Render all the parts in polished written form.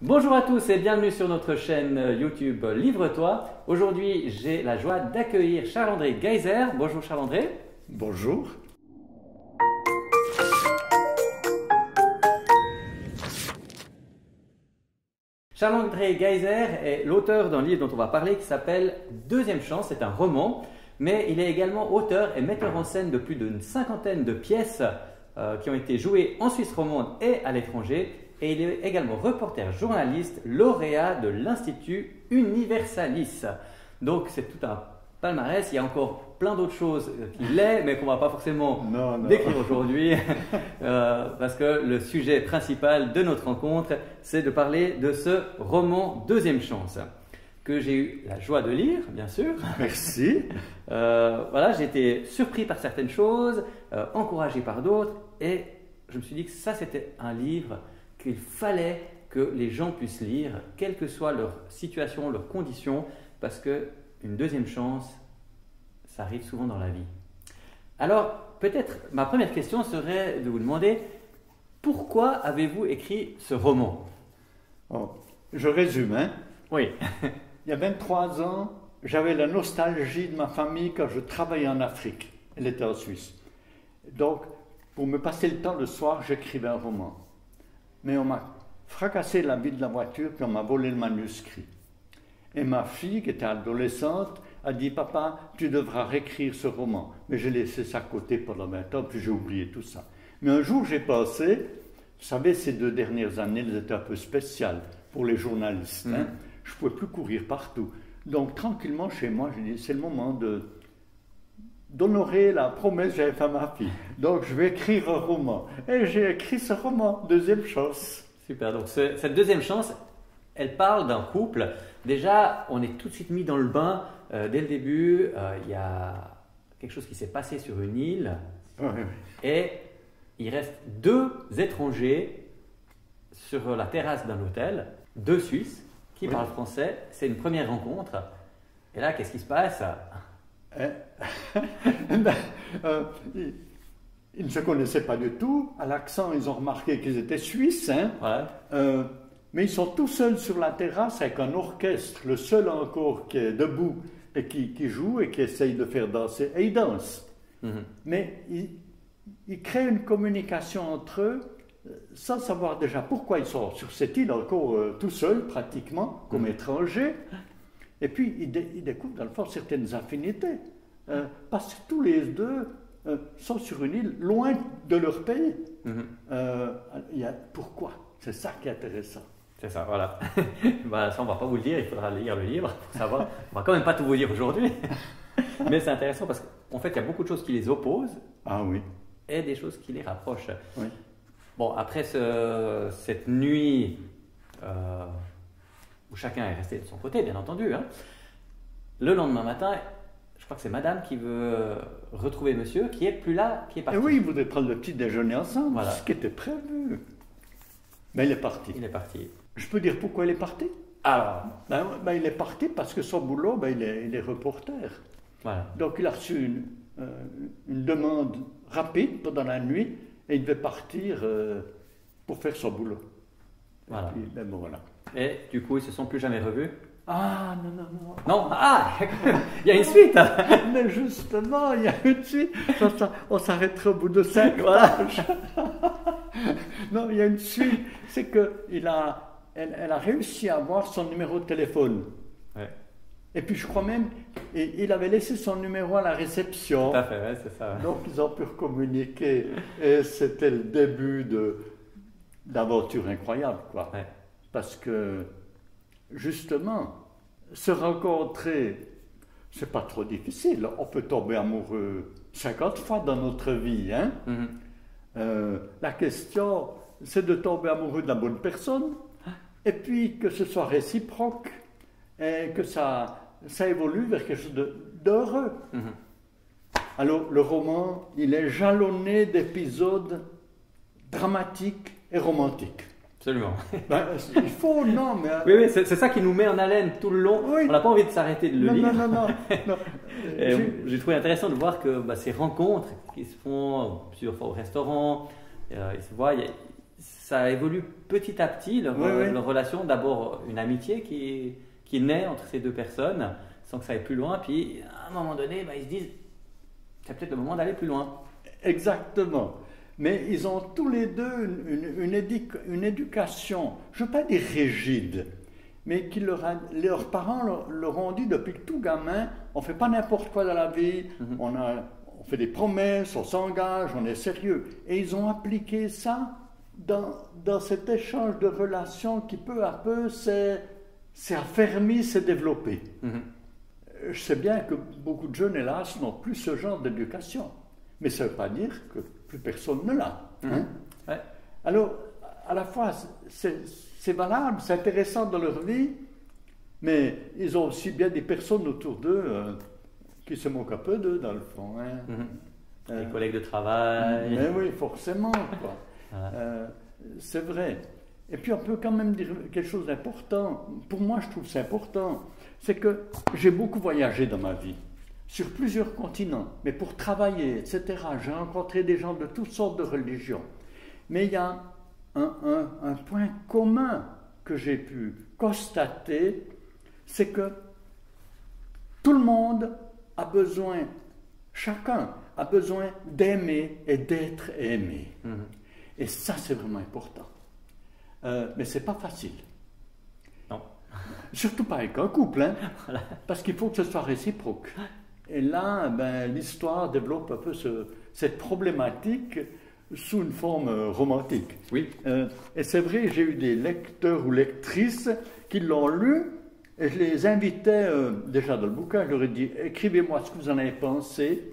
Bonjour à tous et bienvenue sur notre chaîne YouTube Livre-toi. Aujourd'hui, j'ai la joie d'accueillir Charles-André Geiser. Bonjour Charles-André. Bonjour. Charles-André Geiser est l'auteur d'un livre dont on va parler qui s'appelle Deuxième chance. C'est un roman, mais il est également auteur et metteur en scène de plus d'une cinquantaine de pièces qui ont été jouées en Suisse romande et à l'étranger. Et il est également reporter journaliste, lauréat de l'Institut Universalis. Donc c'est tout un palmarès. Il y a encore plein d'autres choses qu'il est, mais qu'on ne va pas forcément décrire aujourd'hui. Parce que le sujet principal de notre rencontre, c'est de parler de ce roman Deuxième chance, que j'ai eu la joie de lire, bien sûr. Merci. Voilà, j'ai été surpris par certaines choses, encouragé par d'autres, et je me suis dit que ça, c'était un livre qu'il fallait que les gens puissent lire, quelle que soit leur situation, leurs conditions, parce qu'une deuxième chance, ça arrive souvent dans la vie. Alors, peut-être ma première question serait de vous demander, pourquoi avez-vous écrit ce roman? Je résume, hein. Oui. Il y a 23 ans, j'avais la nostalgie de ma famille quand je travaillais en Afrique. Elle était en Suisse. Donc, pour me passer le temps le soir, j'écrivais un roman. Mais on m'a fracassé la vie de la voiture, puis on m'a volé le manuscrit. Et ma fille, qui était adolescente, a dit « Papa, tu devras réécrire ce roman ». Mais j'ai laissé ça à côté pendant 20 ans, puis j'ai oublié tout ça. Mais un jour, j'ai pensé, vous savez, ces 2 dernières années, elles étaient un peu spéciales pour les journalistes. Hein. Je ne pouvais plus courir partout. Donc, tranquillement, chez moi, j'ai dit « C'est le moment d'honorer la promesse que j'avais faite à ma fille. Donc, je vais écrire un roman. » Et j'ai écrit ce roman, Deuxième chance. Super, donc cette deuxième chance, elle parle d'un couple. Déjà, on est tout de suite mis dans le bain. Dès le début, il y a quelque chose qui s'est passé sur une île. Oui. Et il reste 2 étrangers sur la terrasse d'un hôtel, 2 Suisses qui parlent français. C'est une première rencontre. Et là, qu'est-ce qui se passe? Ils ne se connaissaient pas du tout. À l'accent, ils ont remarqué qu'ils étaient suisses. Hein. Ouais. Mais ils sont tout seuls sur la terrasse avec un orchestre, le seul encore qui est debout et qui joue et qui essaye de faire danser. Et ils dansent. Mais ils créent une communication entre eux sans savoir déjà pourquoi ils sont sur cette île encore tout seuls, pratiquement, comme étrangers. Et puis, ils découvrent dans le fond certaines affinités. Parce que tous les 2 sont sur une île, loin de leur pays. Pourquoi? C'est ça qui est intéressant. C'est ça, voilà. Ça, on ne va pas vous le dire, il faudra lire le livre pour savoir. On ne va quand même pas tout vous dire aujourd'hui. Mais c'est intéressant parce qu'en fait, il y a beaucoup de choses qui les opposent. Ah oui. Et des choses qui les rapprochent. Oui. Bon, après cette nuit où chacun est resté de son côté, bien entendu, hein, le lendemain matin, je crois que c'est madame qui veut retrouver monsieur, qui est plus là, qui est parti. Et oui, ils voudraient prendre le petit déjeuner ensemble, voilà. Ce qui était prévu. Mais il est parti. Il est parti. Je peux dire pourquoi il est parti? Alors, il est parti parce que son boulot, il est reporter. Voilà. Donc il a reçu une demande rapide pendant la nuit et il devait partir pour faire son boulot. Voilà. Et puis, voilà. Et du coup, ils se sont plus jamais revus? Ah non. Non, ah, il y a une suite. Mais justement, il y a une suite. On s'arrêterait au bout de 5 pages. Non, il y a une suite. C'est qu'elle a réussi à avoir son numéro de téléphone. Ouais. Et puis je crois même, il avait laissé son numéro à la réception. Tout à fait, ouais, c'est ça. Donc ils ont pu communiquer. Et c'était le début d'aventure incroyable, quoi. Ouais. Parce que, justement, se rencontrer, c'est pas trop difficile. On peut tomber amoureux 50 fois dans notre vie, hein. La question, c'est de tomber amoureux de la bonne personne, et puis que ce soit réciproque, et que ça évolue vers quelque chose d'heureux. Alors, le roman, il est jalonné d'épisodes dramatiques et romantiques. Absolument. Il faut, non, mais... Oui, c'est ça qui nous met en haleine tout le long. Oui. On n'a pas envie de s'arrêter de le lire. Non. J'ai trouvé intéressant de voir que ces rencontres qui se font plusieurs fois au restaurant, ils se voient, ça évolue petit à petit, leur, leur relation. D'abord, une amitié qui naît entre ces deux personnes, sans que ça aille plus loin. Puis, à un moment donné, ils se disent, c'est peut-être le moment d'aller plus loin. Exactement. Mais ils ont tous les deux une éducation, je ne veux pas dire rigide, mais leurs parents leur ont dit depuis tout gamin, on ne fait pas n'importe quoi dans la vie, on fait des promesses, on s'engage, on est sérieux. Et ils ont appliqué ça dans cet échange de relations qui peu à peu s'est affermi, s'est développé. Je sais bien que beaucoup de jeunes, hélas, n'ont plus ce genre d'éducation. Mais ça ne veut pas dire que plus personne ne l'a. Ouais. Alors, à la fois, c'est valable, c'est intéressant dans leur vie, mais ils ont aussi bien des personnes autour d'eux qui se moquent un peu d'eux, dans le fond. Les collègues de travail. Mais oui, forcément. C'est vrai. Et puis, on peut quand même dire quelque chose d'important. Pour moi, je trouve c'est important. C'est que j'ai beaucoup voyagé dans ma vie, sur plusieurs continents, mais pour travailler, etc. J'ai rencontré des gens de toutes sortes de religions. Mais il y a un point commun que j'ai pu constater, c'est que tout le monde a besoin, chacun a besoin d'aimer et d'être aimé. Et ça, c'est vraiment important. Mais ce n'est pas facile. Non. Surtout pas avec un couple, hein, parce qu'il faut que ce soit réciproque. Et là, l'histoire développe un peu cette problématique sous une forme romantique. Oui. Et c'est vrai, j'ai eu des lecteurs ou lectrices qui l'ont lu, et je les invitais déjà dans le bouquin, je leur ai dit, écrivez-moi ce que vous en avez pensé.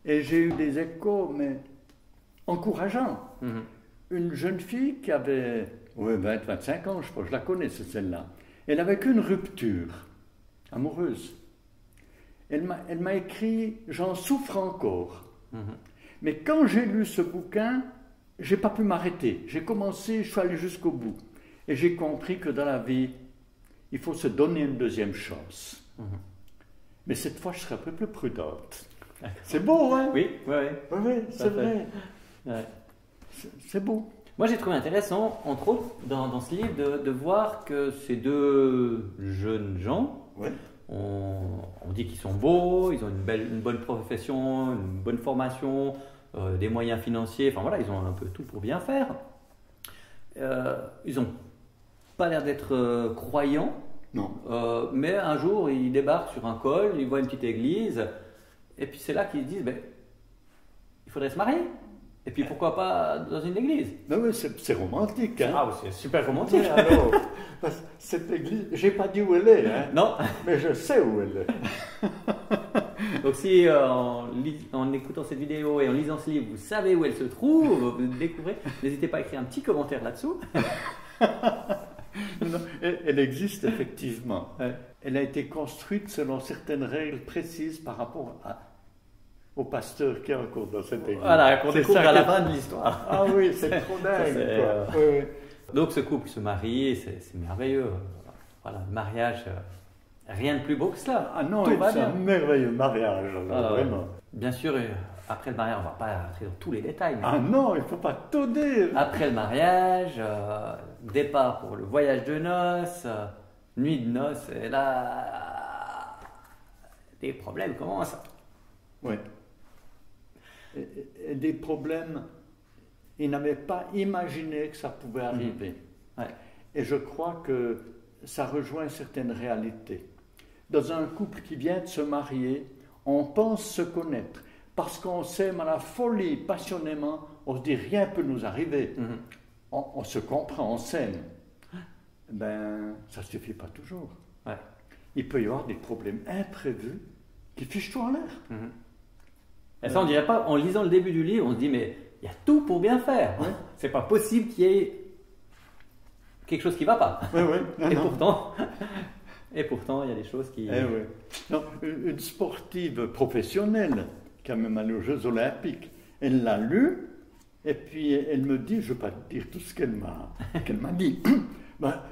Et j'ai eu des échos, mais encourageants. Une jeune fille qui avait 20-25 ans, je crois, je la connais, c'est celle-là. Elle n'avait qu'une rupture amoureuse. Elle m'a écrit « J'en souffre encore ». Mais quand j'ai lu ce bouquin, je n'ai pas pu m'arrêter. J'ai commencé, je suis allé jusqu'au bout. Et j'ai compris que dans la vie, il faut se donner une deuxième chance. Mais cette fois, je serai un peu plus prudente. C'est beau, hein? Oui, c'est vrai. Ouais. C'est beau. Moi, j'ai trouvé intéressant, entre autres, dans ce livre, de voir que ces deux jeunes gens, on dit qu'ils sont beaux, ils ont une bonne profession, une bonne formation, des moyens financiers, enfin voilà, ils ont un peu tout pour bien faire. Ils n'ont pas l'air d'être croyants, non. Mais un jour, ils débarquent sur un col, ils voient une petite église, et puis c'est là qu'ils se disent, il faudrait se marier. Et puis pourquoi pas dans une église? Non, mais c'est romantique. Hein? Ah, c'est super romantique. Alors, parce que cette église, j'ai pas dit où elle est. Hein? Non. Mais je sais où elle est. Donc si en écoutant cette vidéo et en lisant ce livre, vous savez où elle se trouve, vous découvrez, n'hésitez pas à écrire un petit commentaire là-dessous. Non, elle existe effectivement. Elle a été construite selon certaines règles précises par rapport au pasteur qui est encore dans cette église. Voilà, qu'on découvre à la fin de l'histoire. Ah oui, c'est trop dingue. Oui. Donc ce couple se marie, c'est merveilleux. Voilà, le mariage, rien de plus beau que cela. Ah non, c'est un merveilleux mariage, vraiment. Bien sûr, après le mariage, on ne va pas rentrer dans tous les détails. Ah non, il ne faut pas tout dire. Après le mariage, départ pour le voyage de noces, nuit de noces, et là, des problèmes commencent. Oui. Et des problèmes, ils n'avaient pas imaginé que ça pouvait arriver. Et je crois que ça rejoint certaines réalités. Dans un couple qui vient de se marier, on pense se connaître. Parce qu'on s'aime à la folie, passionnément, on se dit rien ne peut nous arriver. On se comprend, on s'aime. Ça ne suffit pas toujours. Il peut y avoir des problèmes imprévus qui fichent tout en l'air. Et ça, on dirait pas, en lisant le début du livre, on se dit, mais il y a tout pour bien faire. C'est pas possible qu'il y ait quelque chose qui ne va pas. Et pourtant, il y a des choses qui... Non, une sportive professionnelle, qui a même allé aux Jeux Olympiques, elle l'a lu, et puis elle me dit, je ne vais pas te dire tout ce qu'elle m'a dit,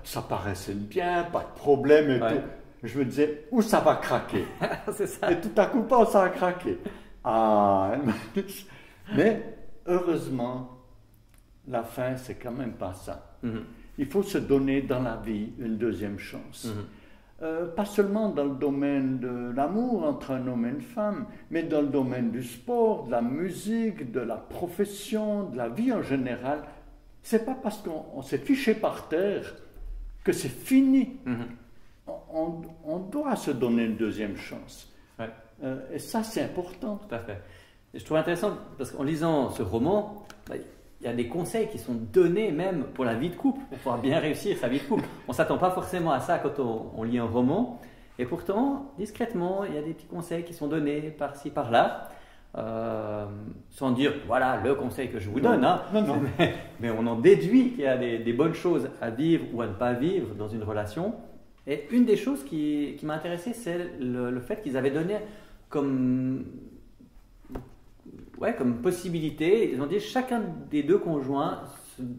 ça paraissait bien, pas de problème et tout. Je me disais, où ça va craquer? C'est ça. Et tout à coup, ça a craqué. Mais heureusement, la fin, c'est quand même pas ça. Mhm. Il faut se donner dans la vie une deuxième chance. Mhm. Pas seulement dans le domaine de l'amour entre un homme et une femme, mais dans le domaine du sport, de la musique, de la profession, de la vie en général. C'est pas parce qu'on s'est fiché par terre que c'est fini. Mhm. On doit se donner une deuxième chance. Ouais. Et ça, c'est important. Tout à fait. Et je trouve intéressant parce qu'en lisant ce roman, il y a des conseils qui sont donnés même pour la vie de couple, pour pouvoir bien réussir sa vie de couple. On ne s'attend pas forcément à ça quand on lit un roman. Et pourtant, discrètement, il y a des petits conseils qui sont donnés par-ci, par-là. Sans dire, voilà le conseil que je vous donne. Hein. Non. Mais on en déduit qu'il y a des bonnes choses à vivre ou à ne pas vivre dans une relation. Et une des choses qui m'a intéressé, c'est le fait qu'ils avaient donné comme possibilité, ils ont dit chacun des deux conjoints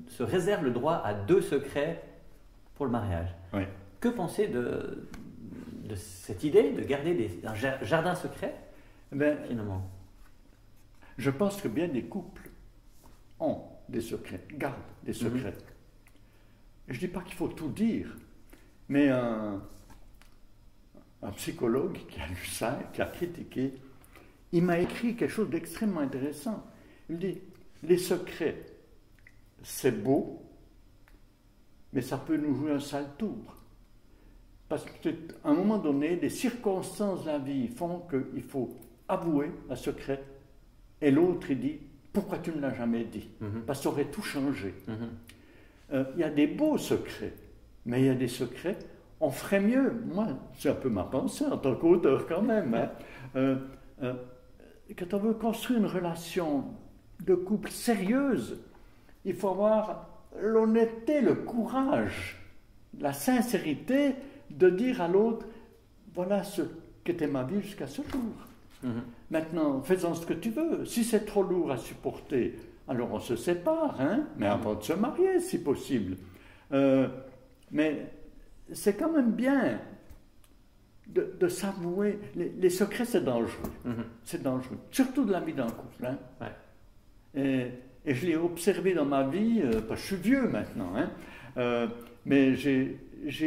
se réserve le droit à 2 secrets pour le mariage. Oui. Que penser de cette idée de garder un jardin secret finalement? Je pense que bien des couples ont des secrets, gardent des secrets. Je ne dis pas qu'il faut tout dire, mais un psychologue qui a lu ça, qui a critiqué, il m'a écrit quelque chose d'extrêmement intéressant. Il dit, les secrets, c'est beau, mais ça peut nous jouer un sale tour. Parce qu'à un moment donné, les circonstances de la vie font qu'il faut avouer un secret. Et l'autre, il dit, pourquoi tu ne l'as jamais dit? Parce que ça aurait tout changé. Il y a des beaux secrets, mais il y a des secrets, on ferait mieux. Moi, c'est un peu ma pensée en tant qu'auteur quand même. Hein. Quand on veut construire une relation de couple sérieuse, il faut avoir l'honnêteté, le courage, la sincérité de dire à l'autre, voilà ce qu'était ma vie jusqu'à ce jour. Maintenant, fais-en ce que tu veux. Si c'est trop lourd à supporter, alors on se sépare, hein, mais avant de se marier, si possible. Mais c'est quand même bien de s'avouer. Les secrets, c'est dangereux. C'est dangereux. Surtout de la vie d'un couple. Hein. Ouais. Et je l'ai observé dans ma vie, parce que je suis vieux maintenant, hein, mais j'ai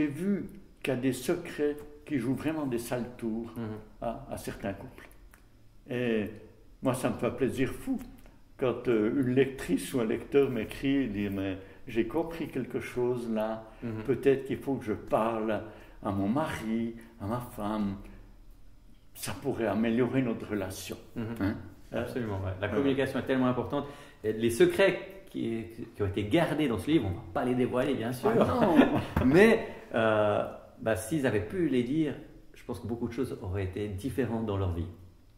vu qu'il y a des secrets qui jouent vraiment des sales tours à certains couples. Et moi, ça me fait un plaisir fou quand une lectrice ou un lecteur m'écrit et dit, mais j'ai compris quelque chose là, peut-être qu'il faut que je parle à mon mari, à ma femme, ça pourrait améliorer notre relation. Hein? Absolument, ouais. La communication est tellement importante. Et les secrets qui ont été gardés dans ce livre, on ne va pas les dévoiler bien sûr, mais s'ils avaient pu les dire, je pense que beaucoup de choses auraient été différentes dans leur vie.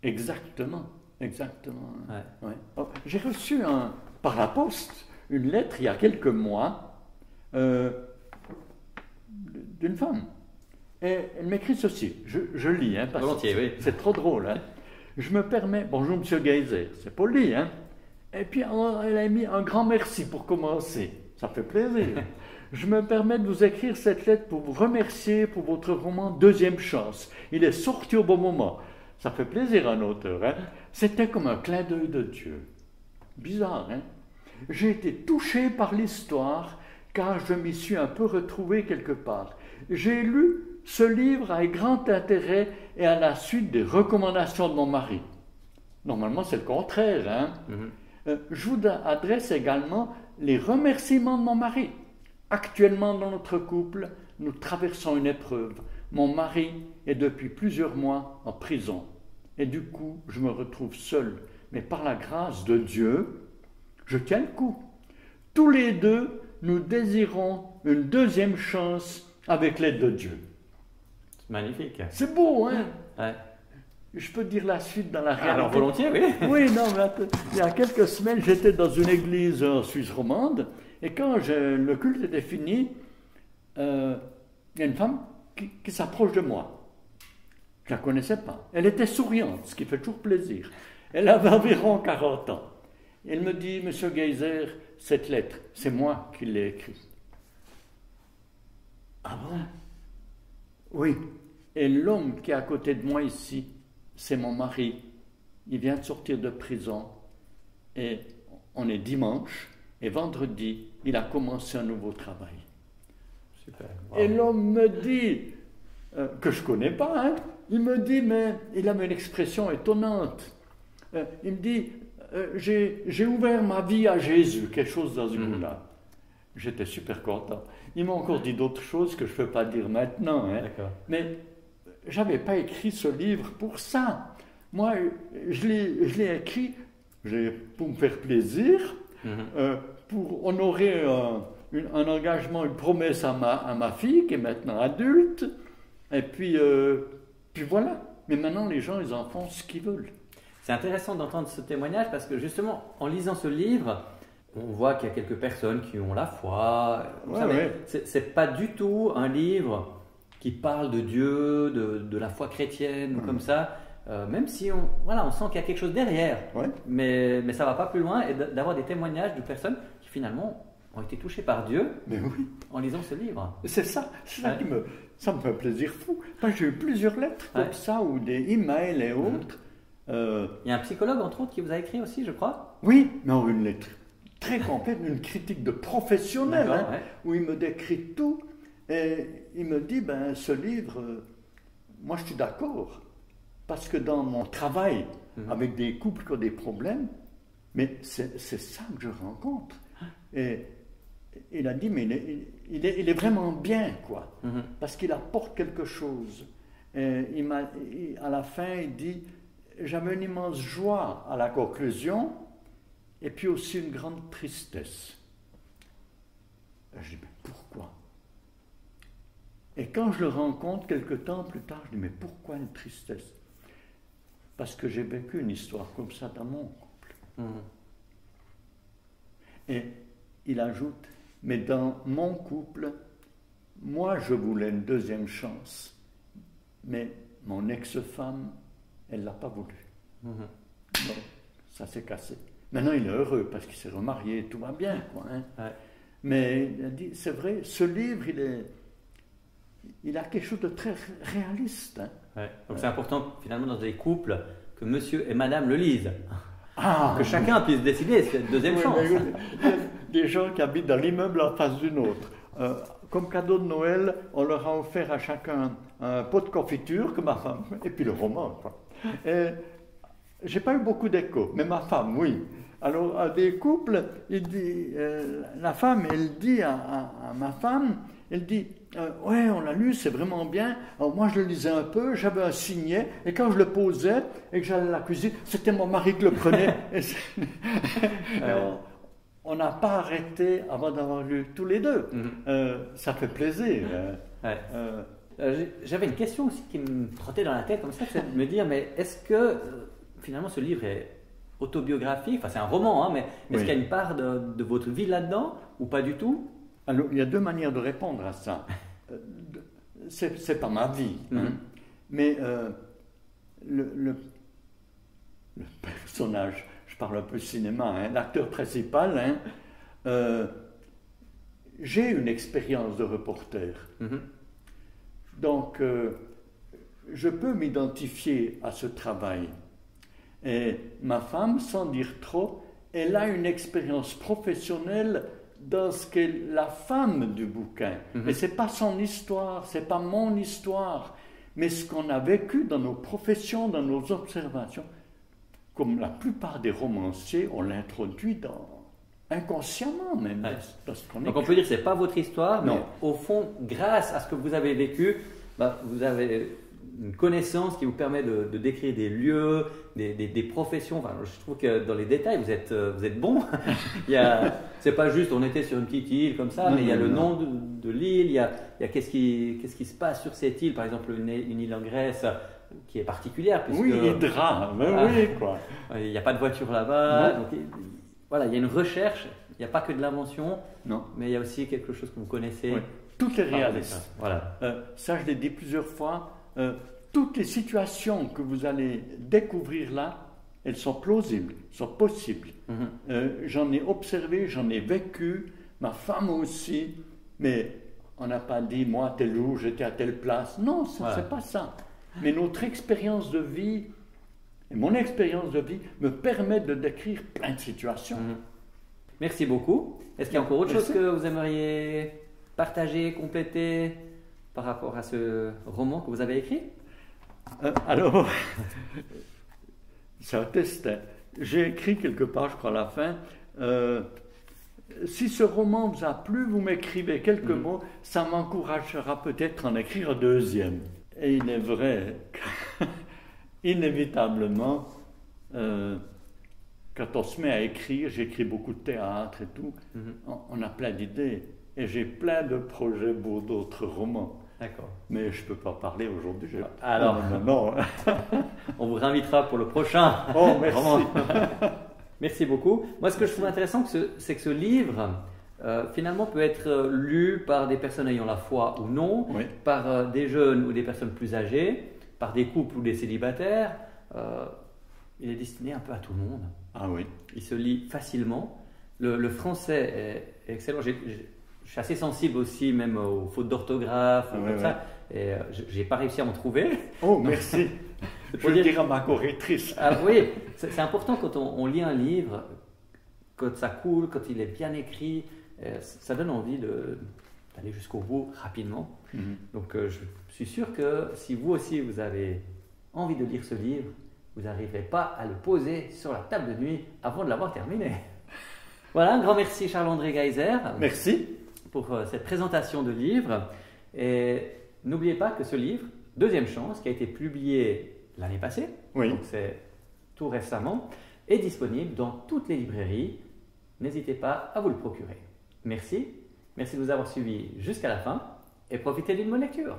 Exactement, exactement. Ouais. Ouais. Oh, j'ai reçu par la poste une lettre il y a quelques mois d'une femme. Et elle m'écrit ceci, je lis, hein, parce volontiers, oui. C'est trop drôle. Hein. Je me permets, bonjour Monsieur Geyser, c'est poli, hein. Et puis elle a mis un grand merci pour commencer, ça fait plaisir. Je me permets de vous écrire cette lettre pour vous remercier pour votre roman Deuxième Chance. Il est sorti au bon moment. Ça fait plaisir à un auteur. Hein. C'était comme un clin d'œil de Dieu. Bizarre, hein? J'ai été touché par l'histoire car je m'y suis un peu retrouvé quelque part. J'ai lu ce livre avec grand intérêt et à la suite des recommandations de mon mari. Normalement, c'est le contraire. Hein? Je vous adresse également les remerciements de mon mari. Actuellement, dans notre couple, nous traversons une épreuve. Mon mari est depuis plusieurs mois en prison. Et du coup, je me retrouve seul. Mais par la grâce de Dieu, je tiens le coup. Tous les deux, nous désirons une deuxième chance avec l'aide de Dieu. C'est magnifique. C'est beau, hein? Ouais. Je peux dire la suite dans la réalité. Alors volontier, oui. Oui, non, mais il y a quelques semaines, j'étais dans une église en Suisse romande, et quand le culte était fini, il y a une femme qui s'approche de moi. Je ne la connaissais pas. Elle était souriante, ce qui fait toujours plaisir. Elle avait environ 40 ans. Elle me dit, Monsieur Geyser, cette lettre, c'est moi qui l'ai écrite. Ah bon? Oui. Et l'homme qui est à côté de moi ici, c'est mon mari. Il vient de sortir de prison et on est dimanche Et vendredi, il a commencé un nouveau travail. Super. Et Wow. l'homme me dit, que je ne connais pas, hein, il me dit, mais il avait une expression étonnante. Il me dit, j'ai ouvert ma vie à Jésus, quelque chose dans ce goût-là. J'étais super content. Il m'a encore dit d'autres choses que je ne peux pas dire maintenant. Hein. D'accord. Mais je n'avais pas écrit ce livre pour ça. Moi, je l'ai écrit pour me faire plaisir, pour honorer un engagement, une promesse à ma fille, qui est maintenant adulte. Et puis voilà. Mais maintenant, les gens, ils en font ce qu'ils veulent. C'est intéressant d'entendre ce témoignage parce que justement, en lisant ce livre, on voit qu'il y a quelques personnes qui ont la foi. C'est pas du tout un livre qui parle de Dieu, de la foi chrétienne ou comme ça. Même si on sent qu'il y a quelque chose derrière, mais ça va pas plus loin, et d'avoir des témoignages de personnes qui finalement ont été touchées par Dieu en lisant ce livre. C'est ça qui ça me fait plaisir fou. Moi, j'ai eu plusieurs lettres comme ça, ou des emails et autres. Il y a un psychologue, entre autres, qui vous a écrit aussi, je crois. Oui, mais une lettre très complète, une critique de professionnel, où il me décrit tout, et il me dit, ce livre, moi je suis d'accord. Parce que dans mon travail, avec des couples qui ont des problèmes, mais c'est ça que je rencontre. Et il a dit, mais il est vraiment bien, quoi. Parce qu'il apporte quelque chose. Et à la fin, il dit, j'avais une immense joie à la conclusion, et puis aussi une grande tristesse. Et je dis, mais pourquoi? Et quand je le rencontre quelque temps plus tard, je dis, mais pourquoi une tristesse? Parce que j'ai vécu une histoire comme ça dans mon couple. Et il ajoute, mais dans mon couple, moi je voulais une deuxième chance, mais mon ex-femme, elle ne l'a pas voulu. Donc, ça s'est cassé. Maintenant il est heureux parce qu'il s'est remarié, tout va bien, quoi. Hein. Mais il a dit, c'est vrai, ce livre, il a quelque chose de très réaliste. Hein. Donc c'est important finalement dans des couples que monsieur et madame le lisent. Que chacun puisse décider, c'est une deuxième chance. Des gens qui habitent dans l'immeuble en face d'une autre. Comme cadeau de Noël, on leur a offert à chacun un pot de confiture, que ma femme, et puis le roman. J'ai pas eu beaucoup d'écho, mais ma femme, oui. Alors, à des couples, la femme, elle dit à ma femme, elle dit, ouais, on l'a lu, c'est vraiment bien. Alors moi, je le lisais un peu, j'avais un signet, et quand je le posais et que j'allais à la cuisine, c'était mon mari qui le prenait. On n'a pas arrêté avant d'avoir lu tous les deux. Ça fait plaisir. J'avais une question aussi qui me trottait dans la tête, comme ça, c'est de me dire, mais est-ce que finalement ce livre est autobiographique? Enfin, c'est un roman, hein, mais est-ce qu'il y a une part de votre vie là-dedans ou pas du tout? Alors, il y a deux manières de répondre à ça. C'est pas ma vie, hein, mais le personnage, je parle un peu cinéma, hein, l'acteur principal, hein, j'ai une expérience de reporter. Donc, je peux m'identifier à ce travail. Et ma femme, sans dire trop, elle a une expérience professionnelle dans ce qu'est la femme du bouquin. Et ce n'est pas son histoire, ce n'est pas mon histoire, mais ce qu'on a vécu dans nos professions, dans nos observations. Comme la plupart des romanciers, on l'introduit inconsciemment même dans ce qu'on écrit. Donc on peut dire que ce n'est pas votre histoire, mais au fond, grâce à ce que vous avez vécu, vous avez une connaissance qui vous permet de décrire des lieux, des professions. Enfin, je trouve que dans les détails, vous êtes bon. C'est pas juste on était sur une petite île comme ça, mais il y a le nom de l'île, il y a qu'est-ce qui se passe sur cette île, par exemple une île en Grèce qui est particulière. Puisque, Hydra, oui, quoi. Il n'y a pas de voiture là-bas. Donc, voilà, il y a une recherche, il n'y a pas que de l'invention, mais il y a aussi quelque chose que vous connaissez. Tout est réaliste. Voilà. Ça, je l'ai dit plusieurs fois. Toutes les situations que vous allez découvrir là, elles sont plausibles, sont possibles. J'en ai observé, j'en ai vécu, ma femme aussi, mais on n'a pas dit, moi, tel jour, j'étais à telle place. Non, c'est pas ça. Mais notre expérience de vie, et mon expérience de vie, me permet de décrire plein de situations. Merci beaucoup. Est-ce qu'il y a encore autre Merci. chose que vous aimeriez partager, compléter par rapport à ce roman que vous avez écrit? Alors, c'est un test. J'ai écrit quelque part, je crois, à la fin. Si ce roman vous a plu, vous m'écrivez quelques mots, ça m'encouragera peut-être à en écrire un deuxième. Et il est vrai qu'inévitablement, quand on se met à écrire, j'écris beaucoup de théâtre et tout, on a plein d'idées. Et j'ai plein de projets pour d'autres romans. D'accord. Mais je ne peux pas parler aujourd'hui. Alors. Non. On vous réinvitera pour le prochain. Oh, merci. Roman. Merci beaucoup. Moi, ce que je trouve intéressant, c'est que ce livre, finalement, peut être lu par des personnes ayant la foi ou non, Oui. par des jeunes ou des personnes plus âgées, par des couples ou des célibataires. Il est destiné un peu à tout le monde. Ah oui. Il se lit facilement. Le français est excellent. Je suis assez sensible aussi, même aux fautes d'orthographe, comme ça. Et j'ai pas réussi à m'en trouver. Oh, merci. Je vais le dire à ma correctrice. Ah oui, c'est important quand on lit un livre, quand ça coule, quand il est bien écrit, ça donne envie d'aller jusqu'au bout rapidement. Donc je suis sûr que si vous aussi vous avez envie de lire ce livre, vous n'arriverez pas à le poser sur la table de nuit avant de l'avoir terminé. Voilà, un grand merci Charles-André Geiser. Merci. Pour cette présentation de livre. Et n'oubliez pas que ce livre, Deuxième Chance, qui a été publié l'année passée, Oui. donc c'est tout récemment, est disponible dans toutes les librairies. N'hésitez pas à vous le procurer. Merci. Merci de nous avoir suivis jusqu'à la fin et profitez d'une bonne lecture.